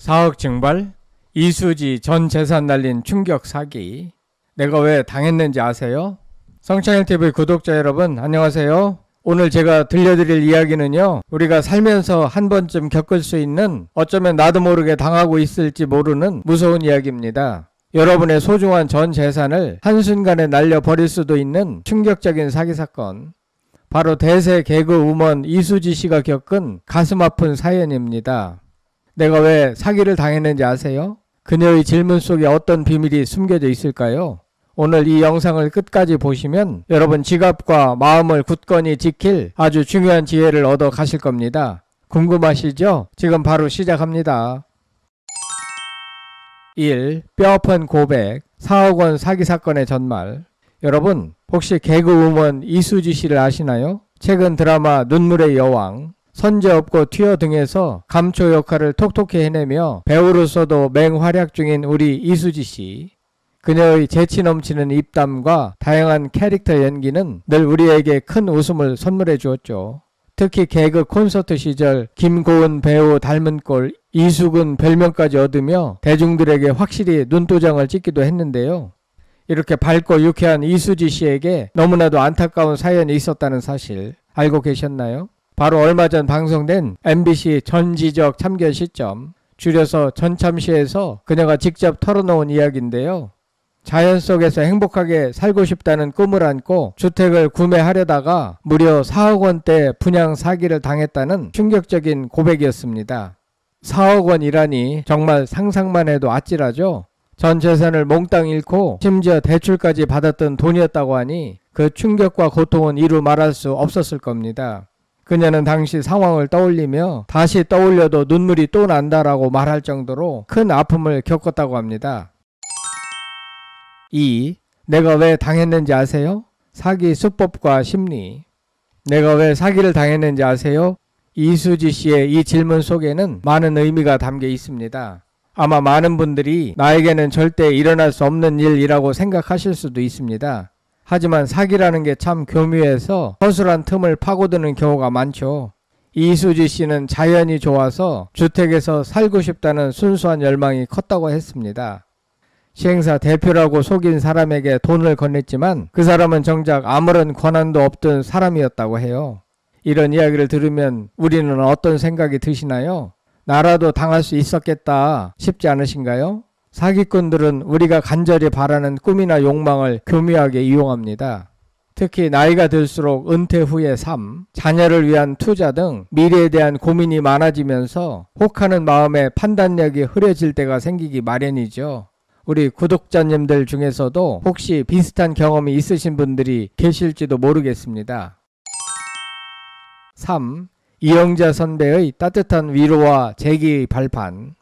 4억 증발, 이수지 전 재산 날린 충격 사기. 내가 왜 당했는지 아세요? 성찬일TV 구독자 여러분 안녕하세요. 오늘 제가 들려드릴 이야기는요, 우리가 살면서 한 번쯤 겪을 수 있는, 어쩌면 나도 모르게 당하고 있을지 모르는 무서운 이야기입니다. 여러분의 소중한 전 재산을 한순간에 날려버릴 수도 있는 충격적인 사기 사건. 바로 대세 개그 우먼 이수지 씨가 겪은 가슴 아픈 사연입니다. 내가 왜 사기를 당했는지 아세요? 그녀의 질문 속에 어떤 비밀이 숨겨져 있을까요? 오늘 이 영상을 끝까지 보시면 여러분 지갑과 마음을 굳건히 지킬 아주 중요한 지혜를 얻어 가실 겁니다. 궁금하시죠? 지금 바로 시작합니다. 1. 뼈아픈 고백, 4억 원 사기 사건의 전말. 여러분 혹시 개그우먼 이수지 씨를 아시나요? 최근 드라마 눈물의 여왕, 선제없고 튀어 등에서 감초 역할을 톡톡히 해내며 배우로서도 맹활약 중인 우리 이수지 씨. 그녀의 재치 넘치는 입담과 다양한 캐릭터 연기는 늘 우리에게 큰 웃음을 선물해 주었죠. 특히 개그 콘서트 시절 김고은 배우 닮은 꼴 이수근 별명까지 얻으며 대중들에게 확실히 눈도장을 찍기도 했는데요. 이렇게 밝고 유쾌한 이수지 씨에게 너무나도 안타까운 사연이 있었다는 사실 알고 계셨나요? 바로 얼마 전 방송된 MBC 전지적 참견 시점, 줄여서 전참시에서 그녀가 직접 털어놓은 이야기인데요. 자연 속에서 행복하게 살고 싶다는 꿈을 안고 주택을 구매하려다가 무려 4억 원대 분양 사기를 당했다는 충격적인 고백이었습니다. 4억 원이라니 정말 상상만 해도 아찔하죠. 전 재산을 몽땅 잃고 심지어 대출까지 받았던 돈이었다고 하니 그 충격과 고통은 이루 말할 수 없었을 겁니다. 그녀는 당시 상황을 떠올리며 다시 떠올려도 눈물이 또 난다라고 말할 정도로 큰 아픔을 겪었다고 합니다. 2. 내가 왜 당했는지 아세요? 사기 수법과 심리. 내가 왜 사기를 당했는지 아세요? 이수지 씨의 이 질문 속에는 많은 의미가 담겨 있습니다. 아마 많은 분들이 나에게는 절대 일어날 수 없는 일이라고 생각하실 수도 있습니다. 하지만 사기라는 게 참 교묘해서 허술한 틈을 파고드는 경우가 많죠. 이수지 씨는 자연이 좋아서 주택에서 살고 싶다는 순수한 열망이 컸다고 했습니다. 시행사 대표라고 속인 사람에게 돈을 건넸지만 그 사람은 정작 아무런 권한도 없던 사람이었다고 해요. 이런 이야기를 들으면 우리는 어떤 생각이 드시나요? 나라도 당할 수 있었겠다 싶지 않으신가요? 사기꾼들은 우리가 간절히 바라는 꿈이나 욕망을 교묘하게 이용합니다. 특히 나이가 들수록 은퇴 후의 삶, 자녀를 위한 투자 등 미래에 대한 고민이 많아지면서 혹하는 마음에 판단력이 흐려질 때가 생기기 마련이죠. 우리 구독자님들 중에서도 혹시 비슷한 경험이 있으신 분들이 계실지도 모르겠습니다. 3. 이영자 선배의 따뜻한 위로와 재기의 발판.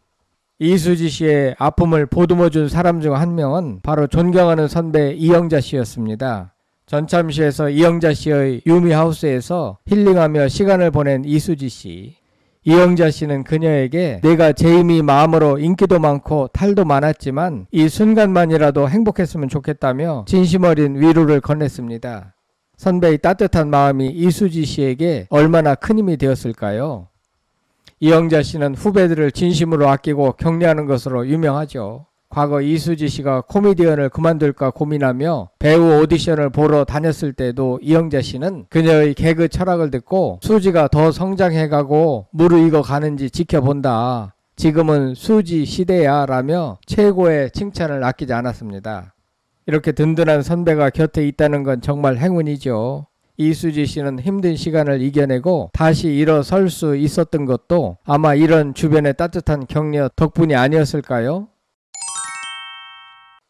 이수지 씨의 아픔을 보듬어준 사람 중 한 명은 바로 존경하는 선배 이영자 씨였습니다. 전참시에서 이영자 씨의 유미하우스에서 힐링하며 시간을 보낸 이수지 씨. 이영자 씨는 그녀에게 내가 제이미 마음으로 인기도 많고 탈도 많았지만 이 순간만이라도 행복했으면 좋겠다며 진심 어린 위로를 건넸습니다. 선배의 따뜻한 마음이 이수지 씨에게 얼마나 큰 힘이 되었을까요? 이영자 씨는 후배들을 진심으로 아끼고 격려하는 것으로 유명하죠. 과거 이수지 씨가 코미디언을 그만둘까 고민하며 배우 오디션을 보러 다녔을 때도 이영자 씨는 그녀의 개그 철학을 듣고 수지가 더 성장해가고 무르익어 가는지 지켜본다. 지금은 수지 시대야 라며 최고의 칭찬을 아끼지 않았습니다. 이렇게 든든한 선배가 곁에 있다는 건 정말 행운이죠. 이수지 씨는 힘든 시간을 이겨내고 다시 일어설 수 있었던 것도 아마 이런 주변의 따뜻한 격려 덕분이 아니었을까요?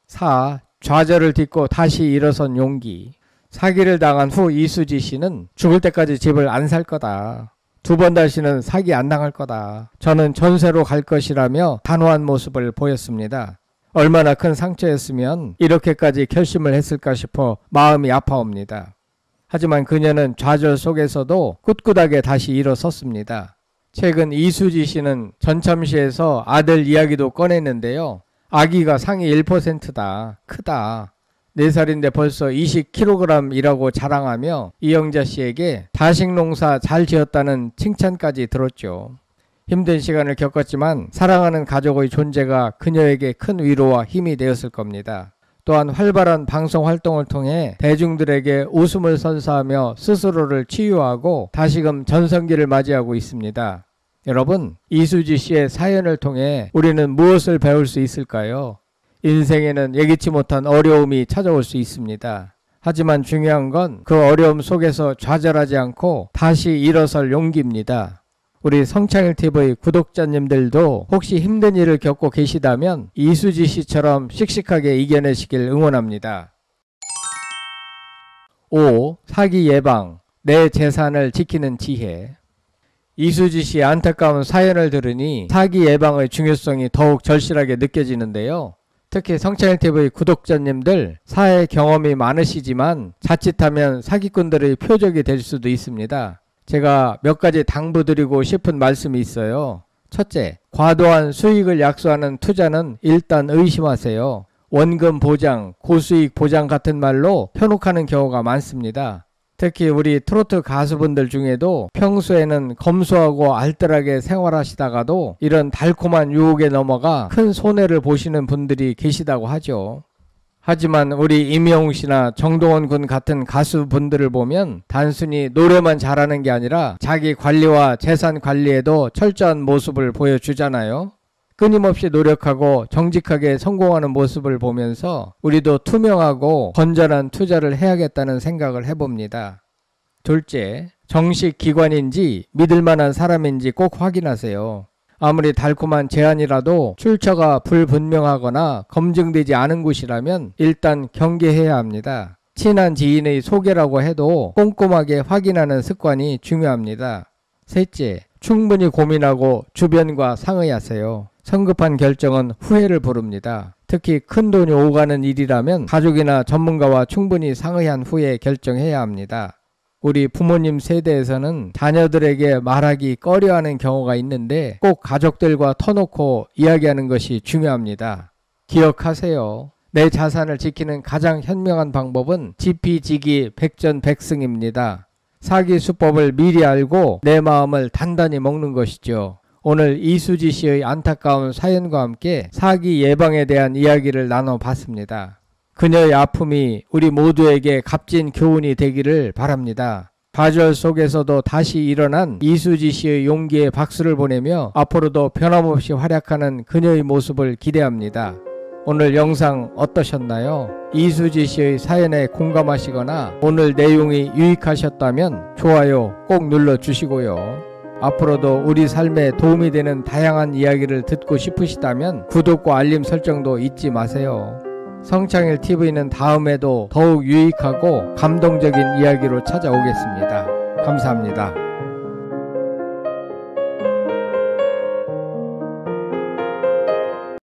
4. 좌절을 딛고 다시 일어선 용기. 사기를 당한 후 이수지 씨는 죽을 때까지 집을 안 살 거다. 2번 다시는 사기 안 당할 거다. 저는 전세로 갈 것이라며 단호한 모습을 보였습니다. 얼마나 큰 상처였으면 이렇게까지 결심을 했을까 싶어 마음이 아파옵니다. 하지만 그녀는 좌절 속에서도 꿋꿋하게 다시 일어섰습니다. 최근 이수지 씨는 전참시에서 아들 이야기도 꺼냈는데요. 아기가 상위 1%다. 크다. 4살인데 벌써 20kg이라고 자랑하며 이영자 씨에게 자식 농사 잘 지었다는 칭찬까지 들었죠. 힘든 시간을 겪었지만 사랑하는 가족의 존재가 그녀에게 큰 위로와 힘이 되었을 겁니다. 또한 활발한 방송 활동을 통해 대중들에게 웃음을 선사하며 스스로를 치유하고 다시금 전성기를 맞이하고 있습니다. 여러분, 이수지 씨의 사연을 통해 우리는 무엇을 배울 수 있을까요? 인생에는 예기치 못한 어려움이 찾아올 수 있습니다. 하지만 중요한 건 그 어려움 속에서 좌절하지 않고 다시 일어설 용기입니다. 우리 성창일TV 구독자님들도 혹시 힘든 일을 겪고 계시다면 이수지 씨처럼 씩씩하게 이겨내시길 응원합니다. 5. 사기 예방, 내 재산을 지키는 지혜. 이수지 씨의 안타까운 사연을 들으니 사기 예방의 중요성이 더욱 절실하게 느껴지는데요. 특히 성창일TV 구독자님들 사회 경험이 많으시지만 자칫하면 사기꾼들의 표적이 될 수도 있습니다. 제가 몇 가지 당부드리고 싶은 말씀이 있어요. 첫째, 과도한 수익을 약속하는 투자는 일단 의심하세요. 원금 보장, 고수익 보장 같은 말로 현혹하는 경우가 많습니다. 특히 우리 트로트 가수분들 중에도 평소에는 검소하고 알뜰하게 생활하시다가도 이런 달콤한 유혹에 넘어가 큰 손해를 보시는 분들이 계시다고 하죠. 하지만 우리 임영웅 씨나 정동원 군 같은 가수분들을 보면 단순히 노래만 잘하는 게 아니라 자기 관리와 재산 관리에도 철저한 모습을 보여주잖아요. 끊임없이 노력하고 정직하게 성공하는 모습을 보면서 우리도 투명하고 건전한 투자를 해야겠다는 생각을 해봅니다. 둘째, 정식 기관인지 믿을 만한 사람인지 꼭 확인하세요. 아무리 달콤한 제안이라도 출처가 불분명하거나 검증되지 않은 곳이라면 일단 경계해야 합니다. 친한 지인의 소개라고 해도 꼼꼼하게 확인하는 습관이 중요합니다. 셋째, 충분히 고민하고 주변과 상의하세요. 성급한 결정은 후회를 부릅니다. 특히 큰 돈이 오가는 일이라면 가족이나 전문가와 충분히 상의한 후에 결정해야 합니다. 우리 부모님 세대에서는 자녀들에게 말하기 꺼려하는 경우가 있는데 꼭 가족들과 터놓고 이야기하는 것이 중요합니다. 기억하세요. 내 자산을 지키는 가장 현명한 방법은 지피지기 백전백승입니다. 사기 수법을 미리 알고 내 마음을 단단히 먹는 것이죠. 오늘 이수지 씨의 안타까운 사연과 함께 사기 예방에 대한 이야기를 나눠봤습니다. 그녀의 아픔이 우리 모두에게 값진 교훈이 되기를 바랍니다. 좌절 속에서도 다시 일어난 이수지 씨의 용기에 박수를 보내며 앞으로도 변함없이 활약하는 그녀의 모습을 기대합니다. 오늘 영상 어떠셨나요? 이수지 씨의 사연에 공감하시거나 오늘 내용이 유익하셨다면 좋아요 꼭 눌러주시고요. 앞으로도 우리 삶에 도움이 되는 다양한 이야기를 듣고 싶으시다면 구독과 알림 설정도 잊지 마세요. 성창일TV는 다음에도 더욱 유익하고 감동적인 이야기로 찾아오겠습니다. 감사합니다.